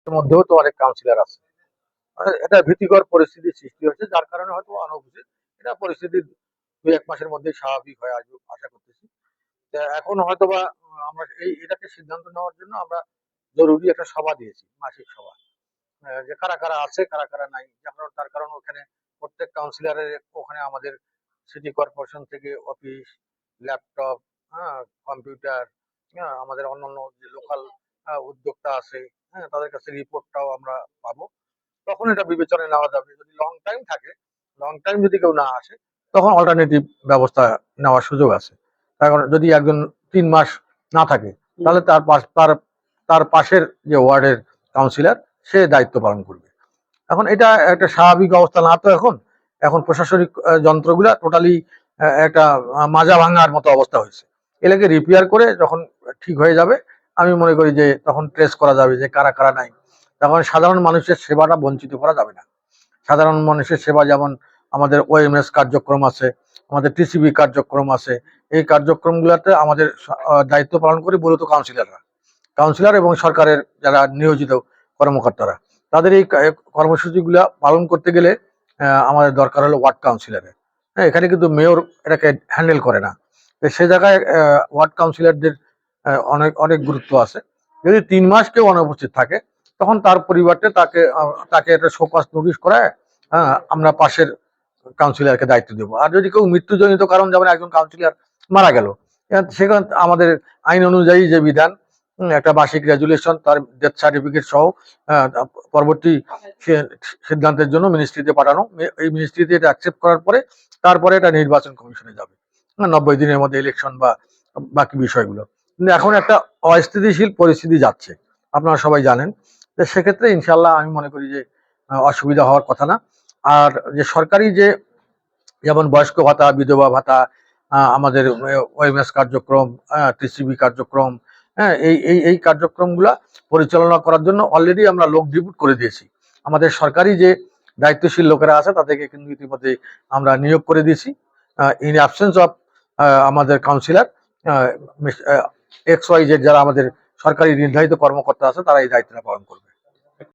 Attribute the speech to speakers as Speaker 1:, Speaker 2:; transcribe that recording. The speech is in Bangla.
Speaker 1: মধ্যেও তো অনেক কাউন্সিলর আছে। এটা ভীতিকর পরিস্থিতি সৃষ্টি হচ্ছে, যার কারণে হয়তো অনুপস্থিত। এটা পরিস্থিতি ২-১ মাসের মধ্যেই স্বাভাবিক হয়ে আসবে আশা করতেছি। এখন হয়তোবা আমরা এটাকে সিদ্ধান্ত নেওয়ার জন্য আমরা জরুরি একটা সভা দিয়েছি, মাসিক সভা। যে কারা কারা আছে, কারা কারা নাই। তার কারণ ওখানে প্রত্যেক কাউন্সিলরের ওখানে আমাদের সিটি কর্পোরেশন থেকে অফিস, ল্যাপটপ, হ্যাঁ, কম্পিউটার, হ্যাঁ, আমাদের অন্যান্য যে লোকাল উদ্যোক্তা আছে, হ্যাঁ, তাদের কাছে রিপোর্টটাও আমরা পাবো। তখন এটা বিবেচনায় নেওয়া যাবে। যদি লং টাইম থাকে, লং টাইম যদি কেউ না আসে, তখন অল্টারনেটিভ ব্যবস্থা নেওয়ার সুযোগ আছে। কারণ যদি একজন ৩ মাস না থাকে, তাহলে তার পাশের যে ওয়ার্ডের কাউন্সিলর সে দায়িত্ব পালন করবে। এখন এটা একটা স্বাভাবিক অবস্থা না তো এখন। এখন প্রশাসনিক যন্ত্রগুলা টোটালি একটা মাজা ভাঙার মতো অবস্থা হয়েছে। এটাকে রিপেয়ার করে যখন ঠিক হয়ে যাবে, আমি মনে করি যে তখন ট্রেস করা যাবে যে কারা কারা নাই। তখন সাধারণ মানুষের সেবাটা বঞ্চিত করা যাবে না। সাধারণ মানুষের সেবা যেমন আমাদের ওএমএস কার্যক্রম আছে, আমাদের টিসিবি কার্যক্রম আছে। এই কার্যক্রমগুলোতে আমাদের দায়িত্ব পালন করে মূলত কাউন্সিলররা, কাউন্সিলর এবং সরকারের যারা নিয়োজিত কর্মকর্তারা। তাদের এই কর্মসূচিগুলা পালন করতে গেলে আমাদের দরকার হলো ওয়ার্ড কাউন্সিলরের। হ্যাঁ, এখানে কিন্তু মেয়র এটাকে হ্যান্ডেল করে না। তো সে জায়গায় ওয়ার্ড কাউন্সিলরদের অনেক অনেক গুরুত্ব আছে। যদি ৩ মাস কেউ অনুপস্থিত থাকে, তখন তার পরিবর্তে তাকে একটা শোকজ নোটিশ করায় আমরা পাশের কাউন্সিলরকে দায়িত্ব দেবো। আর যদি কেউ মৃত্যুজনিত কারণ, যেমন একজন কাউন্সিলর মারা গেল, সেখানে আমাদের আইন অনুযায়ী যে বিধান, একটা মাসিক রেজুলেশন, তার ডেথ সার্টিফিকেট সহ পরবর্তী সিদ্ধান্তের জন্য মিনিস্ট্রিতে পাঠানো। এই মিনিস্ট্রিতে এটা অ্যাকসেপ্ট করার পরে তারপরে এটা নির্বাচন কমিশনে যাবে ৯০ দিনের মধ্যে, ইলেকশন বা বাকি বিষয়গুলো। কিন্তু এখন একটা অস্থিতিশীল পরিস্থিতি যাচ্ছে, আপনারা সবাই জানেন। তো সেক্ষেত্রে ইনশাল্লাহ আমি মনে করি যে অসুবিধা হওয়ার কথা না। আর যে সরকারি যে যেমন বয়স্ক ভাতা, বিধবা ভাতা, আমাদের ওএমএস কার্যক্রম, টিসিবি কার্যক্রম, হ্যাঁ, এই কার্যক্রমগুলা পরিচালনা করার জন্য অলরেডি আমরা লোক ডিপুট করে দিয়েছি। আমাদের সরকারি যে দায়িত্বশীল লোকেরা আছে তাদেরকে কিন্তু ইতিমধ্যে আমরা নিয়োগ করে দিয়েছি। ইন অ্যাবসেন্স অফ আমাদের কাউন্সিলর, এক্স ওয়াই জেড যারা আমাদের সরকারি নির্ধারিত কর্মকর্তা আছে, তারা এই দায়িত্বটা পালন করবে।